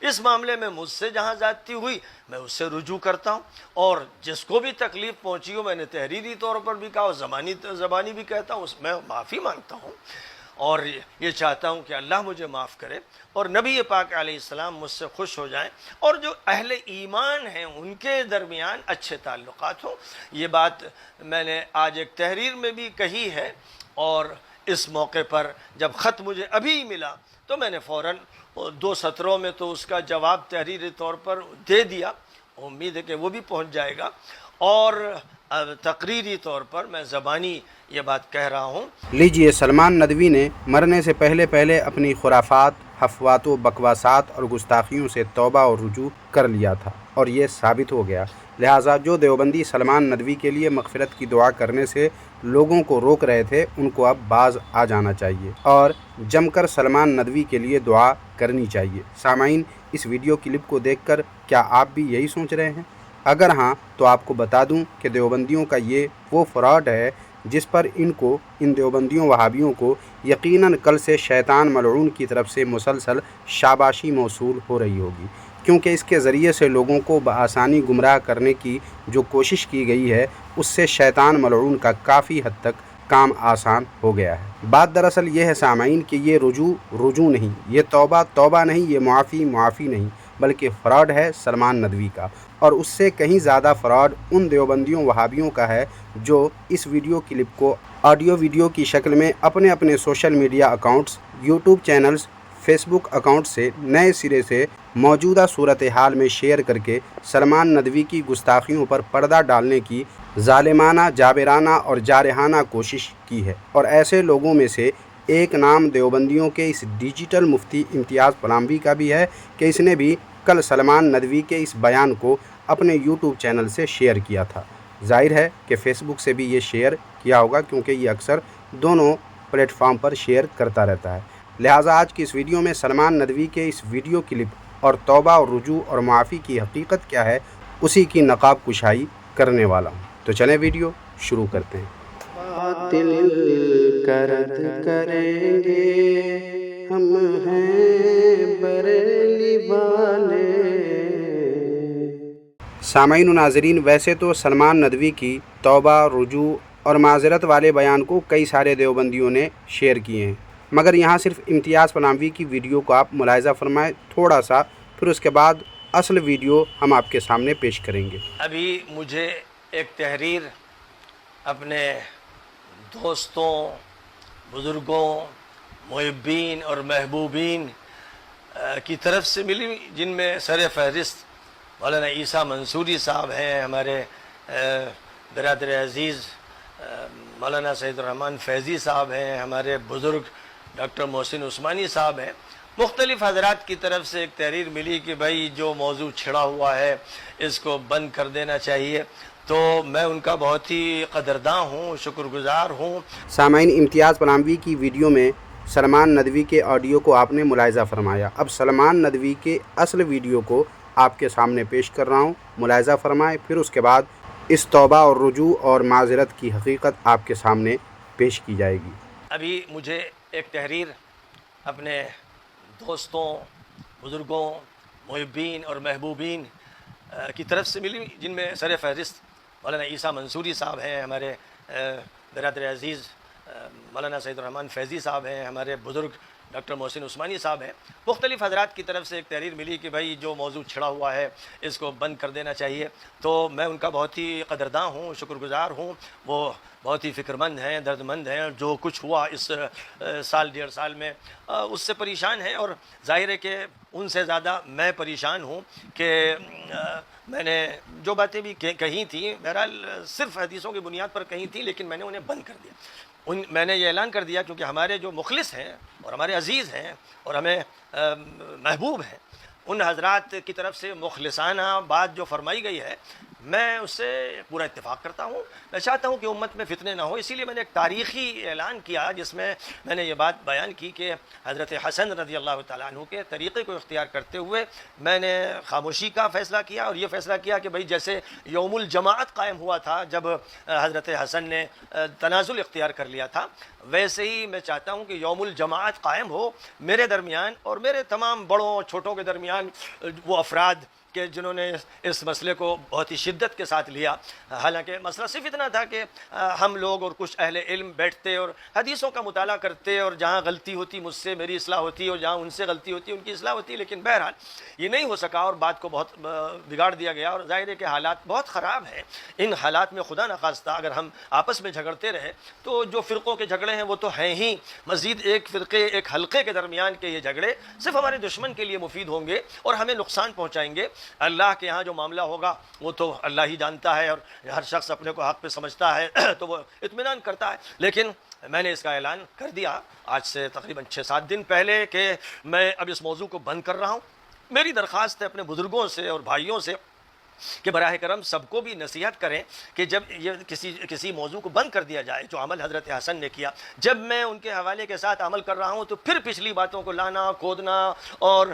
اس معاملے میں مجھ سے جہاں زیادتی ہوئی میں اس سے رجوع کرتا ہوں، اور جس کو بھی تکلیف پہنچی ہو میں نے تحریری طور پر بھی کہا اور زبانی بھی کہتا ہوں، اس میں معافی مانگتا ہوں، اور یہ چاہتا ہوں کہ اللہ مجھے معاف کرے اور نبی پاک علیہ السلام مجھ سے خوش ہو جائیں، اور جو اہل ایمان ہیں ان کے درمیان اچھے تعلقات ہوں۔ یہ بات میں نے آج ایک تحریر میں بھی کہی ہے، اور اس موقع پر جب خط مجھے ابھی ملا تو میں نے فوراً 2 سطروں میں تو اس کا جواب تحریری طور پر دے دیا، امید ہے کہ وہ بھی پہنچ جائے گا، اور تقریری طور پر میں زبانی یہ بات کہہ رہا ہوں۔ لیجئے، سلمان ندوی نے مرنے سے پہلے اپنی خرافات، حفوات و بکواسات اور گستاخیوں سے توبہ اور رجوع کر لیا تھا، اور یہ ثابت ہو گیا۔ لہٰذا جو دیوبندی سلمان ندوی کے لیے مغفرت کی دعا کرنے سے لوگوں کو روک رہے تھے ان کو اب باز آ جانا چاہیے اور جم کر سلمان ندوی کے لیے دعا کرنی چاہیے۔ سامعین، اس ویڈیو کلپ کو دیکھ کر کیا آپ بھی یہی سوچ رہے ہیں؟ اگر ہاں تو آپ کو بتا دوں کہ دیوبندیوں کا یہ وہ فراڈ ہے جس پر ان دیوبندیوں وہابیوں کو یقیناً کل سے شیطان ملعون کی طرف سے مسلسل شاباشی موصول ہو رہی ہوگی، کیونکہ اس کے ذریعے سے لوگوں کو بآسانی گمراہ کرنے کی جو کوشش کی گئی ہے اس سے شیطان ملعون کا کافی حد تک کام آسان ہو گیا ہے۔ بات دراصل یہ ہے سامعین کہ یہ رجوع نہیں، یہ توبہ نہیں، یہ معافی نہیں، بلکہ فراڈ ہے سلمان ندوی کا، اور اس سے کہیں زیادہ فراڈ ان دیوبندیوں وہابیوں کا ہے جو اس ویڈیو کلپ کو آڈیو ویڈیو کی شکل میں اپنے سوشل میڈیا اکاؤنٹس، یوٹیوب چینلز، فیس بک اکاؤنٹ سے نئے سرے سے موجودہ صورتحال میں شیئر کر کے سلمان ندوی کی گستاخیوں پر پردہ ڈالنے کی ظالمانہ، جابرانہ اور جارحانہ کوشش کی ہے۔ اور ایسے لوگوں میں سے ایک نام دیوبندیوں کے اس ڈیجیٹل مفتی امتیاز پلاموی کا بھی ہے کہ اس نے بھی کل سلمان ندوی کے اس بیان کو اپنے یوٹیوب چینل سے شیئر کیا تھا۔ ظاہر ہے کہ فیس بک سے بھی یہ شیئر کیا ہوگا کیونکہ یہ اکثر دونوں پلیٹ فارم پر شیئر کرتا رہتا ہے۔ لہٰذا آج کی اس ویڈیو میں سلمان ندوی کے اس ویڈیو کلپ اور توبہ اور رجوع اور معافی کی حقیقت کیا ہے اسی کی نقاب کشائی کرنے والا ہوں۔ تو چلیں ویڈیو شروع کرتے ہیں۔ باطل کا رد کریں گے ہم ہیں بریلی والے۔ سامعین و ناظرین، ویسے تو سلمان ندوی کی توبہ، رجوع اور معذرت والے بیان کو کئی سارے دیوبندیوں نے شیئر کیے ہیں، مگر یہاں صرف امتیاز پلاموی کی ویڈیو کو آپ ملاحظہ فرمائیں تھوڑا سا، پھر اس کے بعد اصل ویڈیو ہم آپ کے سامنے پیش کریں گے۔ ابھی مجھے ایک تحریر اپنے دوستوں، بزرگوں، محبین اور محبوبین کی طرف سے ملی، جن میں سر فہرست مولانا عیسیٰ منصوری صاحب ہیں، ہمارے برادر عزیز مولانا سعید الرحمن فیضی صاحب ہیں، ہمارے بزرگ ڈاکٹر محسن عثمانی صاحب ہیں۔ مختلف حضرات کی طرف سے ایک تحریر ملی کہ بھائی جو موضوع چھڑا ہوا ہے اس کو بند کر دینا چاہیے، تو میں ان کا بہت ہی قدرداں ہوں، شکر گزار ہوں۔ سامعین، امتیاز پلاموی کی ویڈیو میں سلمان ندوی کے آڈیو کو آپ نے ملاحظہ فرمایا، اب سلمان ندوی کے اصل ویڈیو کو آپ کے سامنے پیش کر رہا ہوں، ملاحظہ فرمائیں، پھر اس کے بعد اس توبہ اور رجوع اور معذرت کی حقیقت آپ کے سامنے پیش کی جائے گی۔ ابھی مجھے ایک تحریر اپنے دوستوں، بزرگوں، محبین اور محبوبین کی طرف سے ملی، جن میں سر فہرست مولانا عیسیٰ منصوری صاحب ہیں، ہمارے برادر عزیز مولانا سعید الرحمن فیضی صاحب ہیں، ہمارے بزرگ ڈاکٹر محسن عثمانی صاحب ہیں۔ مختلف حضرات کی طرف سے ایک تحریر ملی کہ بھائی جو موضوع چھڑا ہوا ہے اس کو بند کر دینا چاہیے، تو میں ان کا بہت ہی قدرداں ہوں، شکر گزار ہوں۔ وہ بہت ہی فکر مند ہیں، درد مند ہیں، جو کچھ ہوا اس سال 1.5 سال میں اس سے پریشان ہیں، اور ظاہر ہے کہ ان سے زیادہ میں پریشان ہوں کہ میں نے جو باتیں بھی کہی تھیں، بہرحال صرف حدیثوں کی بنیاد پر کہی تھیں، لیکن میں نے انہیں بند کر دیا۔ میں نے یہ اعلان کر دیا کیونکہ ہمارے جو مخلص ہیں اور ہمارے عزیز ہیں اور ہمیں محبوب ہیں، ان حضرات کی طرف سے مخلصانہ بات جو فرمائی گئی ہے میں اس سے پورا اتفاق کرتا ہوں. میں چاہتا ہوں کہ امت میں فتنے نہ ہو, اسی لیے میں نے ایک تاریخی اعلان کیا جس میں میں نے یہ بات بیان کی کہ حضرت حسن رضی اللہ تعالیٰ عنہ کے طریقے کو اختیار کرتے ہوئے میں نے خاموشی کا فیصلہ کیا, اور یہ فیصلہ کیا کہ بھئی جیسے یوم الجماعت قائم ہوا تھا جب حضرت حسن نے تنازل اختیار کر لیا تھا, ویسے ہی میں چاہتا ہوں کہ یوم الجماعت قائم ہو میرے درمیان اور میرے تمام بڑوں چھوٹوں کے درمیان, وہ افراد کہ جنہوں نے اس مسئلے کو بہت ہی شدت کے ساتھ لیا. حالانکہ مسئلہ صرف اتنا تھا کہ ہم لوگ اور کچھ اہل علم بیٹھتے اور حدیثوں کا مطالعہ کرتے, اور جہاں غلطی ہوتی مجھ سے میری اصلاح ہوتی اور جہاں ان سے غلطی ہوتی ان کی اصلاح ہوتی, لیکن بہرحال یہ نہیں ہو سکا اور بات کو بہت بگاڑ دیا گیا. اور ظاہر ہے کہ حالات بہت خراب ہیں. ان حالات میں خدا نخواستہ اگر ہم آپس میں جھگڑتے رہے تو جو فرقوں کے جھگڑے ہیں وہ تو ہیں ہی, مزید ایک فرقے ایک حلقے کے درمیان کے یہ جھگڑے صرف ہمارے دشمن کے لیے مفید ہوں گے اور ہمیں نقصان پہنچائیں گے. اللہ کے ہاں جو معاملہ ہوگا وہ تو اللہ ہی جانتا ہے, اور ہر شخص اپنے کو حق پہ سمجھتا ہے تو وہ اطمینان کرتا ہے. لیکن میں نے اس کا اعلان کر دیا آج سے تقریباً 6-7 دن پہلے کہ میں اب اس موضوع کو بند کر رہا ہوں. میری درخواست ہے اپنے بزرگوں سے اور بھائیوں سے کہ براہ کرم سب کو بھی نصیحت کریں کہ جب یہ کسی موضوع کو بند کر دیا جائے جو عمل حضرت حسن نے کیا, جب میں ان کے حوالے کے ساتھ عمل کر رہا ہوں تو پھر پچھلی باتوں کو لانا کھودنا اور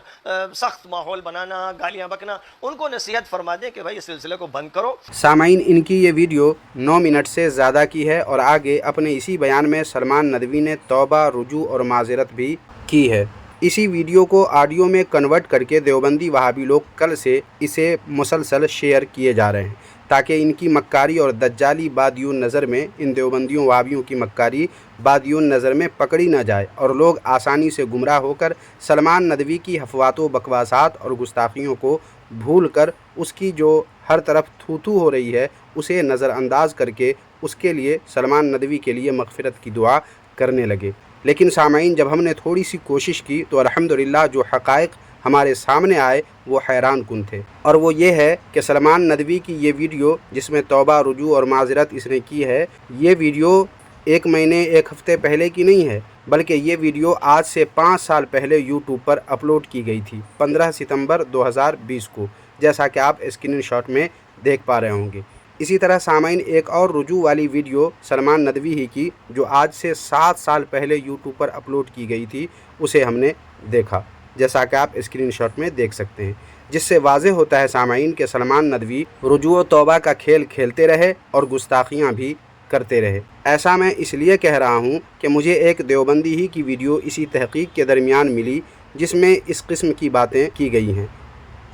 سخت ماحول بنانا, گالیاں بکنا, ان کو نصیحت فرما دیں کہ بھائی اس سلسلے کو بند کرو. سامعین, ان کی یہ ویڈیو 9 منٹ سے زیادہ کی ہے اور آگے اپنے اسی بیان میں سلمان ندوی نے توبہ, رجوع اور معذرت بھی کی ہے. اسی ویڈیو کو آڈیو میں کنورٹ کر کے دیوبندی وہابی لوگ کل سے اسے مسلسل شیئر کیے جا رہے ہیں تاکہ ان کی مکاری اور دجالی بادیون نظر میں, ان دیوبندیوں وہابیوں کی مکاری بادیون نظر میں پکڑی نہ جائے اور لوگ آسانی سے گمراہ ہو کر سلمان ندوی کی حفوات و بکواسات اور گستاخیوں کو بھول کر اس کی جو ہر طرف تھو تھو ہو رہی ہے اسے نظر انداز کر کے اس کے لیے سلمان ندوی کے لیے مغفرت کی دعا کرنے لگے. لیکن سامعین, جب ہم نے تھوڑی سی کوشش کی تو الحمدللہ جو حقائق ہمارے سامنے آئے وہ حیران کن تھے, اور وہ یہ ہے کہ سلمان ندوی کی یہ ویڈیو جس میں توبہ, رجوع اور معذرت اس نے کی ہے, یہ ویڈیو 1 مہینے 1 ہفتے پہلے کی نہیں ہے, بلکہ یہ ویڈیو آج سے 5 سال پہلے یوٹیوب پر اپلوڈ کی گئی تھی 15 ستمبر 2020 کو, جیسا کہ آپ اسکرین شاٹ میں دیکھ پا رہے ہوں گے. اسی طرح سامعین, ایک اور رجوع والی ویڈیو سلمان ندوی ہی کی جو آج سے 7 سال پہلے یوٹیوب پر اپلوڈ کی گئی تھی, اسے ہم نے دیکھا جیسا کہ آپ اسکرین شاٹ میں دیکھ سکتے ہیں, جس سے واضح ہوتا ہے سامعین کہ سلمان ندوی رجوع و توبہ کا کھیل کھیلتے رہے اور گستاخیاں بھی کرتے رہے. ایسا میں اس لیے کہہ رہا ہوں کہ مجھے ایک دیوبندی ہی کی ویڈیو اسی تحقیق کے درمیان ملی جس میں اس قسم کی باتیں کی گئی ہیں,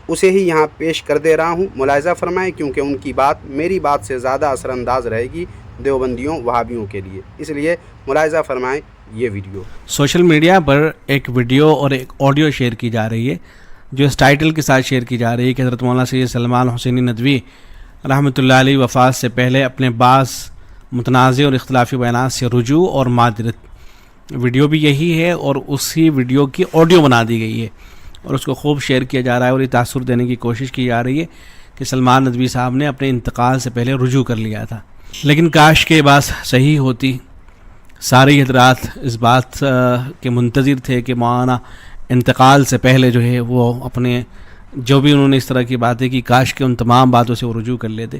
اسے ہی یہاں پیش کر دے رہا ہوں. ملاحظہ فرمائیں کیونکہ ان کی بات میری بات سے زیادہ اثر انداز رہے گی دیوبندیوں وہابیوں کے لیے, اس لیے ملاحظہ فرمائیں یہ ویڈیو. سوشل میڈیا پر ایک ویڈیو اور ایک آڈیو شیئر کی جا رہی ہے جو اس ٹائٹل کے ساتھ شیئر کی جا رہی ہے کہ حضرت مولانا سید سلمان حسینی ندوی رحمۃ اللہ علیہ وفات سے پہلے اپنے بعض متنازع اور اختلافی بیانات سے رجوع اور معذرت. ویڈیو بھی یہی ہے اور اسی ویڈیو کی آڈیو بنا دی گئی ہے اور اس کو خوب شیئر کیا جا رہا ہے اور یہ تاثر دینے کی کوشش کی جا رہی ہے کہ سلمان ندوی صاحب نے اپنے انتقال سے پہلے رجوع کر لیا تھا. لیکن کاش کہ یہ بات صحیح ہوتی. سارے حضرات اس بات کے منتظر تھے کہ مولانا انتقال سے پہلے جو ہے وہ اپنے جو بھی انہوں نے اس طرح کی باتیں کی کاش کہ ان تمام باتوں سے وہ رجوع کر لیتے.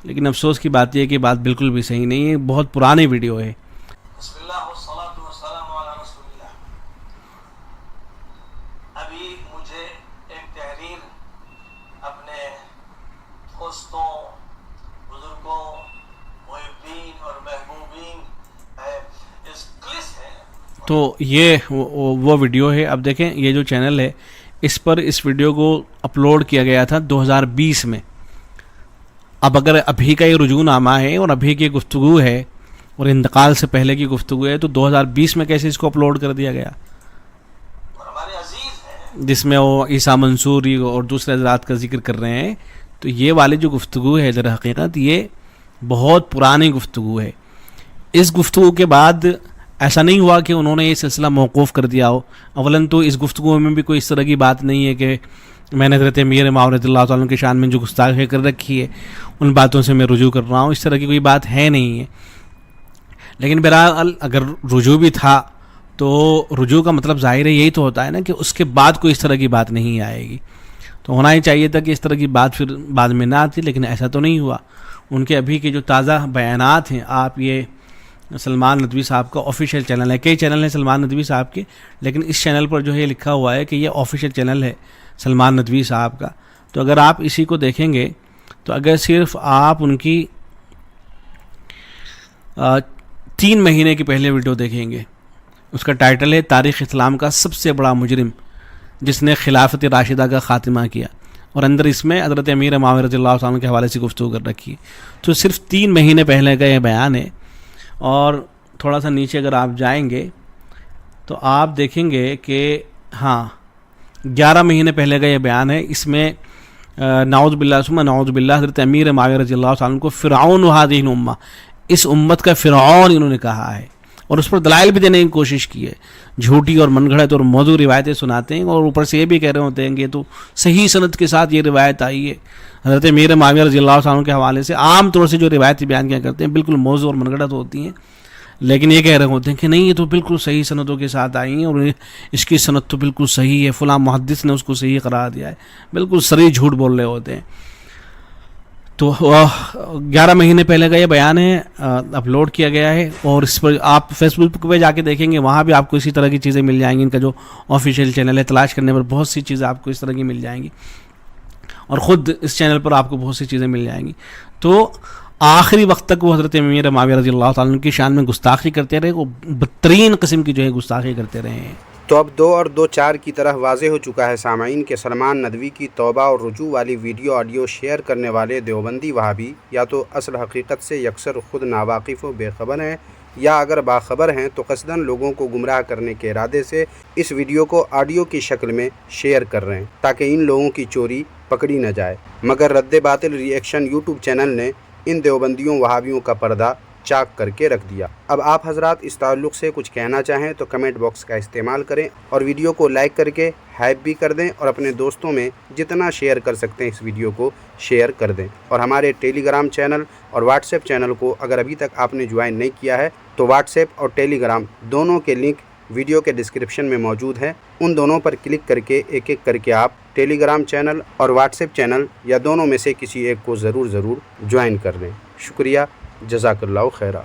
لیکن افسوس کی بات یہ ہے کہ بات بالکل بھی صحیح نہیں ہے. بہت پرانی ویڈیو ہے. بسم اللہ والصلاۃ والسلام علی رسول اللہ. ابھی مجھے ایک تحریر اپنے دوستوں, بزرگوں, محبین اور محبوبین اس کلس ہے. تو یہ وہ ویڈیو ہے. اب دیکھیں یہ جو چینل ہے اس پر اس ویڈیو کو اپلوڈ کیا گیا تھا 2020 میں. اب اگر ابھی کا یہ رجوع نامہ ہے اور ابھی کی گفتگو ہے اور انتقال سے پہلے کی گفتگو ہے تو 2020 میں کیسے اس کو اپلوڈ کر دیا گیا, ہمارے عزیز ہیں جس میں وہ عیسیٰ منصوری اور دوسرے حضرات کا ذکر کر رہے ہیں. تو یہ والی جو گفتگو ہے در حقیقت یہ بہت پرانی گفتگو ہے. اس گفتگو کے بعد ایسا نہیں ہوا کہ انہوں نے یہ سلسلہ موقوف کر دیا ہو. اولاً تو اس گفتگو میں بھی کوئی اس طرح کی بات نہیں ہے کہ میں نے حضرت امیر ماؤد رضی اللہ تعالیٰ عنہ کی شان میں جو گستاخی کر رکھی ہے ان باتوں سے میں رجوع کر رہا ہوں. اس طرح کی کوئی بات ہے نہیں ہے. لیکن بہرحال اگر رجوع بھی تھا تو رجوع کا مطلب ظاہر ہے یہی تو ہوتا ہے نا کہ اس کے بعد کوئی اس طرح کی بات نہیں آئے گی. تو ہونا ہی چاہیے تھا کہ اس طرح کی بات پھر بعد میں نہ آتی، لیکن ایسا تو نہیں ہوا. ان کے ابھی کے جو تازہ بیانات ہیں، آپ یہ سلمان ندوی صاحب کا آفیشیل چینل ہے، کئی چینل ہیں سلمان ندوی صاحب کے، لیکن اس چینل پر جو ہے لکھا ہوا ہے کہ یہ آفیشیل چینل ہے سلمان ندوی صاحب کا. تو اگر آپ اسی کو دیکھیں گے تو اگر صرف آپ ان کی 3 مہینے کی پہلے ویڈیو دیکھیں گے، اس کا ٹائٹل ہے تاریخ اسلام کا سب سے بڑا مجرم جس نے خلافت راشدہ کا خاتمہ کیا، اور اندر اس میں حضرت امیر معاویہ رضی اللہ عنہ کے حوالے سے گفتگو کر رکھی ہے. تو صرف 3 مہینے پہلے کا یہ بیان ہے. اور تھوڑا سا نیچے اگر آپ جائیں گے تو آپ دیکھیں گے کہ ہاں 11 مہینے پہلے کا یہ بیان ہے. اس میں نعوذ باللہ ثم نعوذ باللہ حضرت امیر معاویہ رضی اللہ عنہ کو فرعون هذه الامہ، اس امت کا فرعون انہوں نے کہا ہے، اور اس پر دلائل بھی دینے کی کوشش کی ہے. جھوٹی اور من گھڑت اور موضوع روایتیں سناتے ہیں، اور اوپر سے یہ بھی کہہ رہے ہوتے ہیں کہ تو صحیح سند کے ساتھ یہ روایت آئی ہے. حضرت امیر معاویہ رضی اللہ عنہ کے حوالے سے عام طور سے جو روایتیں بیان کیا کرتے ہیں بالکل موضوع اور من گھڑت ہوتی ہیں، لیکن یہ کہہ رہے ہوتے ہیں کہ نہیں یہ تو بالکل صحیح سندوں کے ساتھ آئی ہیں، اور اس کی سند تو بالکل صحیح ہے، فلاں محدث نے اس کو صحیح قرار دیا ہے. بالکل صریح جھوٹ بول رہے ہوتے ہیں. تو 11 مہینے پہلے کا یہ بیان ہے، اپلوڈ کیا گیا ہے، اور اس پر آپ فیس بک پہ جا کے دیکھیں گے، وہاں بھی آپ کو اسی طرح کی چیزیں مل جائیں گی. ان کا جو آفیشیل چینل ہے، تلاش کرنے پر بہت سی چیزیں آپ کو اس طرح کی مل جائیں گی، اور خود اس چینل پر آپ کو بہت سی چیزیں مل جائیں گی. تو آخری وقت تک وہ حضرت امیر معاویہ رضی اللہ تعالیٰ عنہ کی شان میں گستاخی کرتے رہے، وہ بدترین قسم کی جو ہے گستاخی کرتے رہے ہیں. تو اب 2 اور 2 4 کی طرح واضح ہو چکا ہے سامعین کہ سلمان ندوی کی توبہ اور رجوع والی ویڈیو آڈیو شیئر کرنے والے دیوبندی وہابی یا تو اصل حقیقت سے یکسر خود ناواقف و بے خبر ہیں، یا اگر باخبر ہیں تو قصداً لوگوں کو گمراہ کرنے کے ارادے سے اس ویڈیو کو آڈیو کی شکل میں شیئر کر رہے ہیں تاکہ ان لوگوں کی چوری پکڑی نہ جائے. مگر رد باطل ری ایکشن یوٹیوب چینل نے ان دیوبندیوں وہابیوں کا پردہ چاک کر کے رکھ دیا. اب آپ حضرات اس تعلق سے کچھ کہنا چاہیں تو کمنٹ باکس کا استعمال کریں، اور ویڈیو کو لائک کر کے ہائپ بھی کر دیں، اور اپنے دوستوں میں جتنا شیئر کر سکتے ہیں اس ویڈیو کو شیئر کر دیں. اور ہمارے ٹیلی گرام چینل اور واٹس ایپ چینل کو اگر ابھی تک آپ نے جوائن نہیں کیا ہے تو واٹس ایپ اور ٹیلی گرام دونوں کے لنک ویڈیو کے ڈسکرپشن میں موجود ہیں. ان دونوں پر کلک کر کے ایک ایک کر کے آپ ٹیلی گرام چینل اور واٹس ایپ چینل یا دونوں میں سے کسی ایک کو ضرور جوائن کر لیں. شکریہ، جزاک اللہ خیرہ.